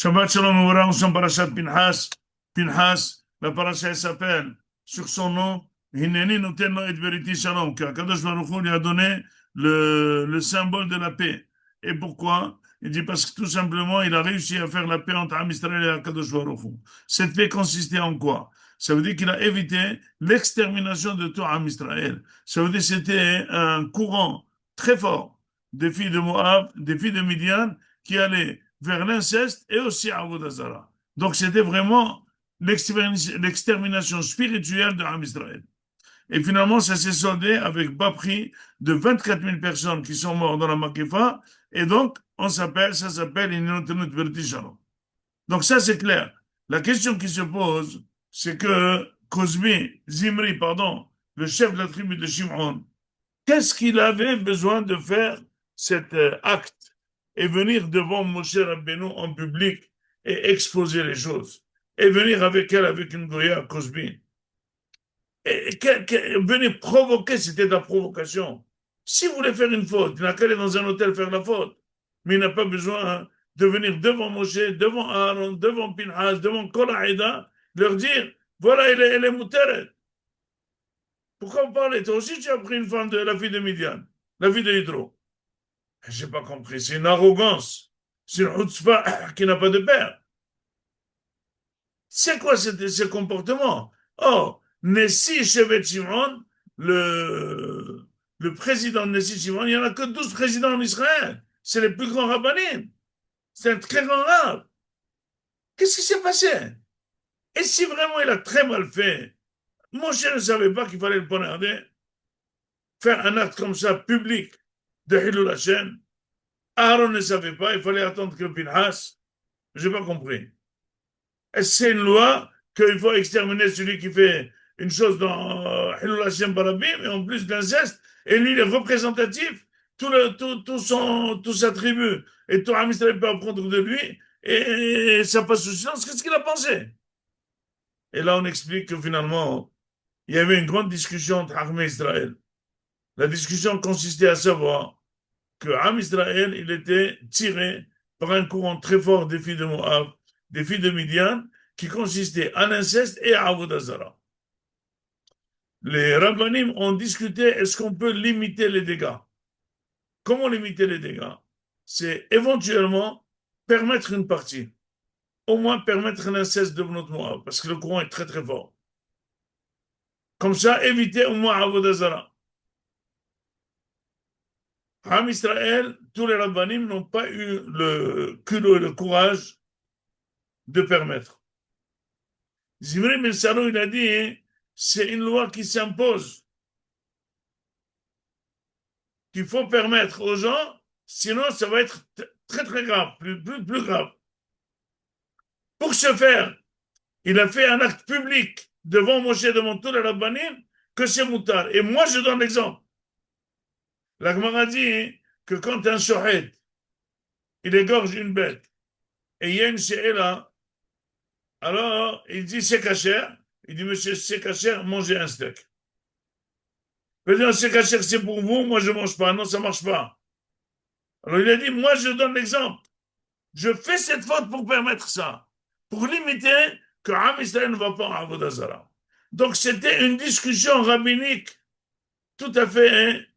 Shabbat Shalom, nous voilà, nous sommes parashat Pinhas. Pinhas, la parasha elle s'appelle, sur son nom, Hineni Noteno et Veriti Shalom, car Kadosh Baruch Hu lui a donné le symbole de la paix. Et pourquoi? Il dit parce que tout simplement, il a réussi à faire la paix entre Am Israël et Kadosh Baruch Hu. Cette paix consistait en quoi? Ça veut dire qu'il a évité l'extermination de tout Am Israël. Ça veut dire que c'était un courant très fort des filles de Moab, des filles de Midian, qui allaient vers l'inceste et aussi à Avodah Zarah. Donc c'était vraiment l'extermination spirituelle de Ham Israël. Et finalement, ça s'est soldé avec bas prix de 24 000 personnes qui sont mortes dans la Makifa. Et donc, ça s'appelle Inotenut Verti Shalom. Donc ça, c'est clair. La question qui se pose, c'est que Zimri, pardon, le chef de la tribu de Shimon, qu'est-ce qu'il avait besoin de faire cet acte et venir devant Moshe Rabbeinu en public et exposer les choses et venir avec elle avec une goya à Cosby et venir provoquer, c'était de la provocation. Si vous voulez faire une faute, il n'a qu'à aller dans un hôtel faire la faute, mais il n'a pas besoin de venir devant Moshe, devant Aaron, devant Pinhas, devant Kol Haïda, leur dire voilà, elle est mouteret. Pourquoi vous parlez? Toi aussi, tu as pris une femme de la fille de Midian, la fille de Hydro. J'ai pas compris. C'est une arrogance. C'est une chutzpah qui n'a pas de père. C'est quoi ce comportement? Oh, Nessi Shevet Shimon, le président de Nessi Shimon, il n'y en a que 12 présidents en Israël. C'est les plus grands rabbinim. C'est un très grand rab. Qu'est-ce qui s'est passé? Et si vraiment il a très mal fait, Moshe ne savait pas qu'il fallait le poignarder, faire un acte comme ça public de Hilul Hashem. Aaron ne savait pas, il fallait attendre que Pinhas. Je n'ai pas compris. Est-ce que c'est une loi qu'il faut exterminer celui qui fait une chose dans Hilul Hashem Barabim et en plus d'inceste, et lui il est représentatif, toute sa tribu et tout Ham Israël peut apprendre de lui et ça passe sous silence. Qu'est-ce qu'il a pensé? Et là on explique que finalement il y avait une grande discussion entre Armée et Israël. La discussion consistait à savoir que Ham Israël, il était tiré par un courant très fort des filles de Moab, des filles de Midian, qui consistait à l'inceste et à Avodah Zarah. Les rabbinim ont discuté, est-ce qu'on peut limiter les dégâts? Comment limiter les dégâts? C'est éventuellement permettre une partie, au moins permettre l'inceste de notre Moab, parce que le courant est très très fort. Comme ça, éviter au moins Avodah Zarah. Ham Israël, tous les rabbinim n'ont pas eu le culot et le courage de permettre. Zimri Ben Salo, il a dit, c'est une loi qui s'impose, qu'il faut permettre aux gens, sinon ça va être très très grave, plus grave. Pour ce faire, il a fait un acte public devant Moshe, devant tous les rabbanim, que c'est moutard. Et moi, je donne l'exemple. La Gemara dit que quand un shohet, il égorge une bête, et il y a une she'ela, alors il dit c'est kasher, il dit monsieur c'est kasher, mangez un steak. Il dit c'est kasher, c'est pour vous, moi je mange pas. Non, ça marche pas. Alors il a dit moi je donne l'exemple. Je fais cette faute pour permettre ça, pour limiter que Am Israël ne va pas en Avodah Zarah. Donc c'était une discussion rabbinique tout à fait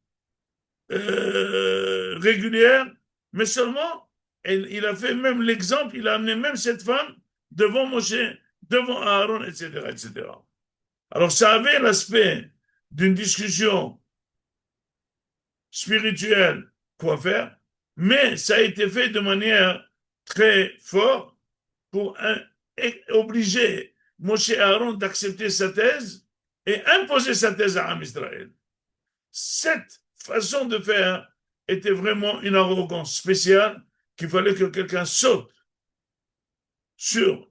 régulière, mais seulement il a fait même l'exemple, il a amené même cette femme devant Moshe, devant Aaron, etc., etc. Alors ça avait l'aspect d'une discussion spirituelle, quoi faire, mais ça a été fait de manière très forte pour obliger Moshe Aaron d'accepter sa thèse et imposer sa thèse à Am Israël. Cette façon de faire était vraiment une arrogance spéciale qu'il fallait que quelqu'un saute sur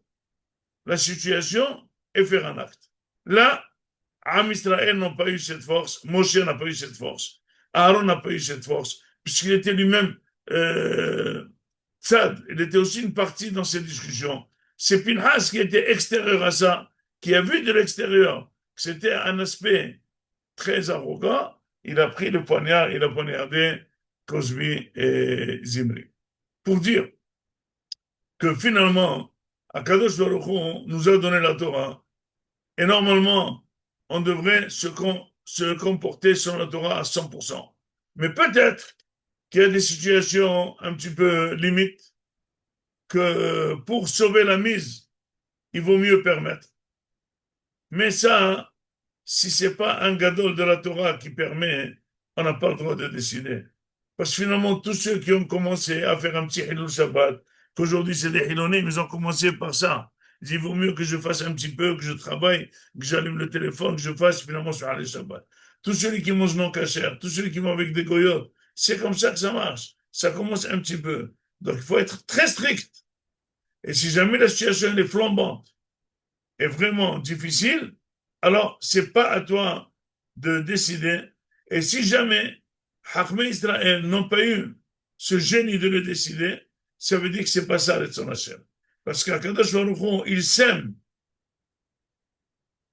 la situation et faire un acte. Là, Am Israël n'ont pas eu cette force, Moshe n'a pas eu cette force, Aaron n'a pas eu cette force, puisqu'il était lui-même tzad, il était aussi une partie dans ces discussions. C'est Pinhas qui était extérieur à ça, qui a vu de l'extérieur que c'était un aspect très arrogant. Il a pris le poignard, il a poignardé Cosby et Zimri. Pour dire que finalement, Akadosh Baruch Hu nous a donné la Torah. Et normalement, on devrait se comporter selon la Torah à 100%. Mais peut-être qu'il y a des situations un petit peu limites que pour sauver la mise, il vaut mieux permettre. Mais ça, si c'est pas un gadol de la Torah qui permet, on n'a pas le droit de décider. Parce que finalement, tous ceux qui ont commencé à faire un petit Hilul Shabbat, qu'aujourd'hui c'est des Hilonim, ils ont commencé par ça. Ils disent, il vaut mieux que je fasse un petit peu, que je travaille, que j'allume le téléphone, que je fasse finalement sur le Shabbat. Tous ceux qui mangent non cachère, tous ceux qui vont avec des goyotes, c'est comme ça que ça marche. Ça commence un petit peu. Donc il faut être très strict. Et si jamais la situation est flambante, est vraiment difficile, alors c'est pas à toi de décider. Et si jamais Chachmei Israël n'ont pas eu ce génie de le décider, ça veut dire que c'est pas ça le Tzon Hashem. Parce qu'Akadosh Baruch Hu, il sème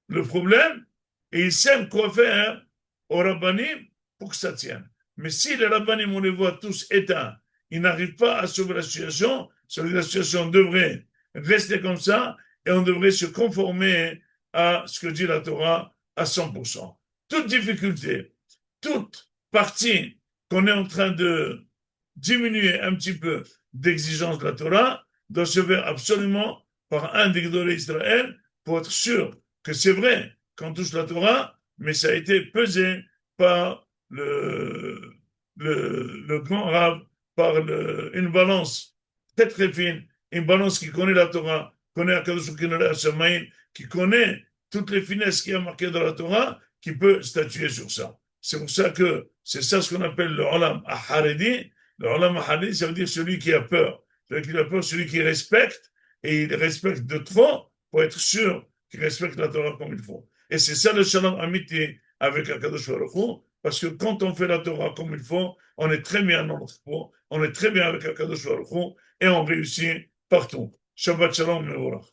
le problème et il sait quoi faire aux rabbanim pour que ça tienne. Mais si les rabbanim, on les voit tous éteints, ils n'arrivent pas à sauver la situation, ça veut dire que la situation devrait rester comme ça et on devrait se conformer à ce que dit la Torah à 100%. Toute difficulté, toute partie qu'on est en train de diminuer un petit peu d'exigence de la Torah doit se faire absolument par un des Gdolei Israël pour être sûr que c'est vrai qu'on touche la Torah, mais ça a été pesé par le grand Rav, par une balance très très fine, une balance qui connaît la Torah, connaît Akadosh qui connaît toutes les finesses qui a marquées dans la Torah, qui peut statuer sur ça. C'est pour ça que c'est ça ce qu'on appelle le Olam Aharedi. Le Olam Aharedi, ça veut dire celui qui a peur. Celui qui a peur, celui qui respecte, et il respecte de trop pour être sûr qui respecte la Torah comme il faut. Et c'est ça le shalom amitié avec Akadosh Baruch Hu, parce que quand on fait la Torah comme il faut, on est très bien dans notre peau, on est très bien avec Akadosh Baruch Hu, et on réussit partout. Shabbat shalom, Mevorach.